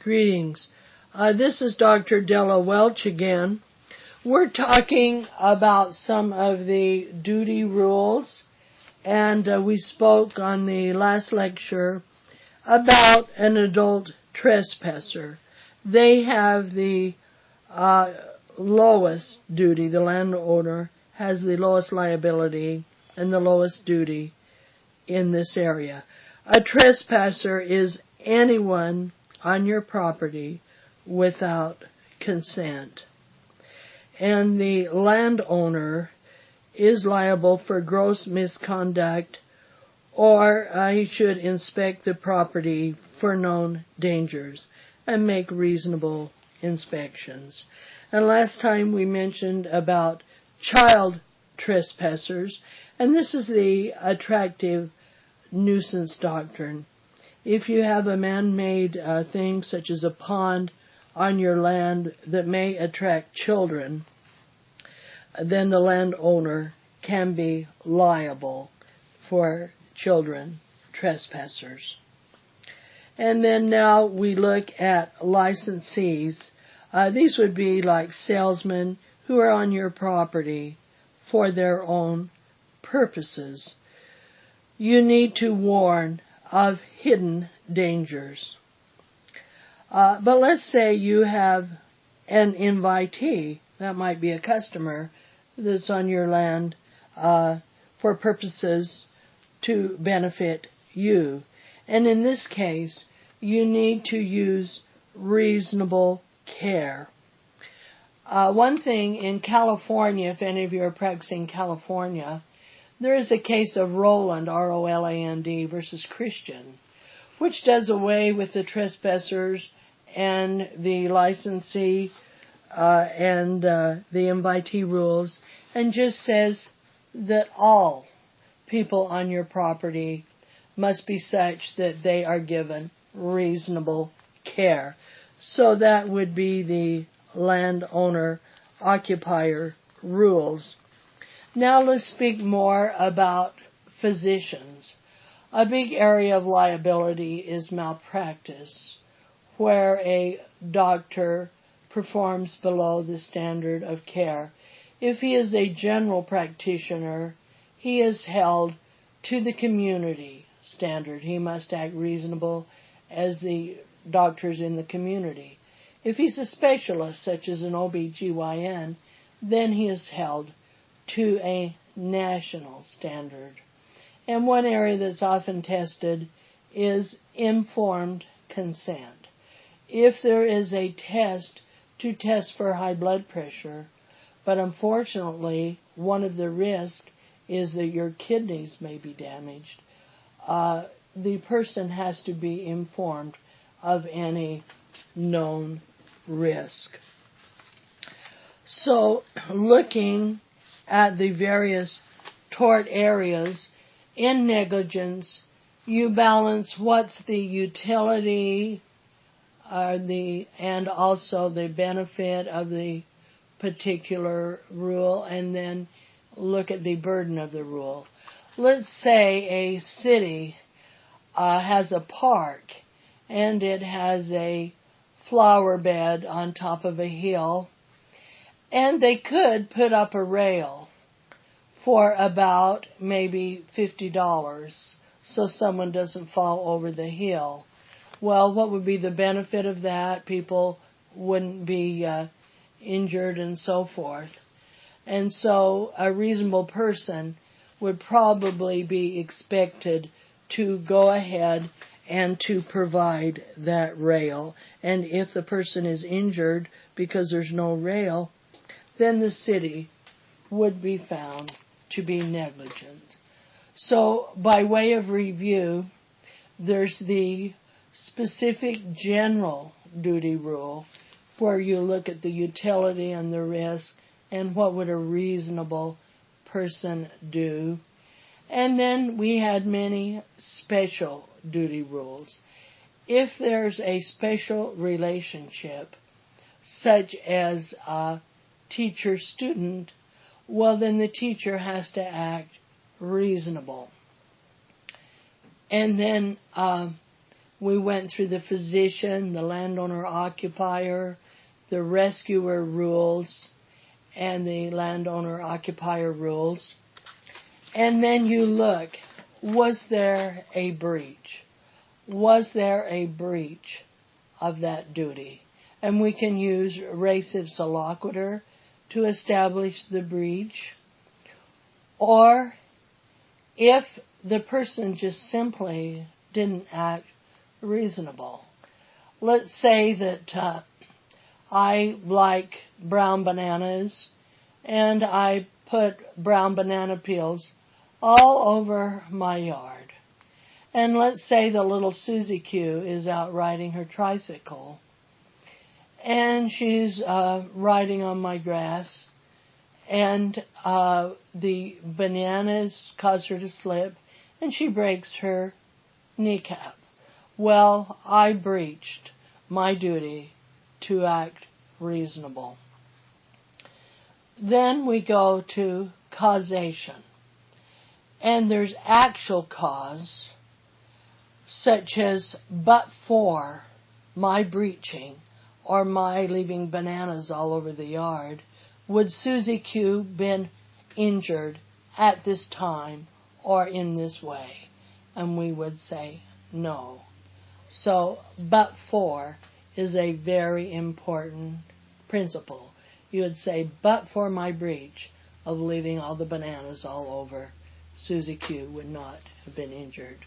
Greetings. This is Dr. Della Welch again. We're talking about some of the duty rules, and we spoke on the last lecture about an adult trespasser. They have the lowest duty. The landowner has the lowest liability and the lowest duty in this area. A trespasser is anyone on your property without consent. And the landowner is liable for gross misconduct, or he should inspect the property for known dangers and make reasonable inspections. And last time we mentioned about child trespassers, and this is the attractive nuisance doctrine. If you have a man-made thing such as a pond on your land that may attract children, then the landowner can be liable for children trespassers. And then now we look at licensees. These would be like salesmen who are on your property for their own purposes. You need to warn of hidden dangers. But let's say you have an invitee, that might be a customer, that's on your land for purposes to benefit you. And in this case, you need to use reasonable care. One thing in California, if any of you are practicing California, there is a case of Roland, R-O-L-A-N-D, versus Christian, which does away with the trespassers and the licensee and the invitee rules, and just says that all people on your property must be such that they are given reasonable care. So that would be the landowner-occupier rules. Now let's speak more about physicians. A big area of liability is malpractice, where a doctor performs below the standard of care. If he is a general practitioner, he is held to the community standard. He must act reasonable as the doctors in the community. If he's a specialist, such as an OB-GYN, then he is held to a national standard. And one area that's often tested is informed consent. If there is a test to test for high blood pressure, but unfortunately one of the risks is that your kidneys may be damaged, the person has to be informed of any known risk. So looking at the various tort areas, in negligence, you balance what's the utility and also the benefit of the particular rule, and then look at the burden of the rule. Let's say a city has a park, and it has a flower bed on top of a hill, and they could put up a rail for about maybe $50 so someone doesn't fall over the hill. Well, what would be the benefit of that? People wouldn't be injured and so forth. And so a reasonable person would probably be expected to go ahead and to provide that rail. And if the person is injured because there's no rail, then the city would be found to be negligent. So by way of review, there's the specific general duty rule where you look at the utility and the risk and what would a reasonable person do. And then we had many special duty rules. If there's a special relationship, such as a teacher-student, well, then the teacher has to act reasonable. And then we went through the physician, the landowner-occupier, the rescuer rules, and the landowner-occupier rules. And then you look, was there a breach? Was there a breach of that duty? And we can use res ipsa loquitur to establish the breach. Or if the person just simply didn't act reasonable. Let's say that I like brown bananas and I put brown banana peels all over my yard. And let's say the little Susie Q is out riding her tricycle and she's riding on my grass, and the bananas cause her to slip and she breaks her kneecap. Well, I breached my duty to act reasonable. Then we go to causation. And there's actual cause, such as but for my breaching or my leaving bananas all over the yard, would Susie Q been injured at this time or in this way? And we would say no. So, but for is a very important principle. You would say, but for my breach of leaving all the bananas all over, Susie Q would not have been injured.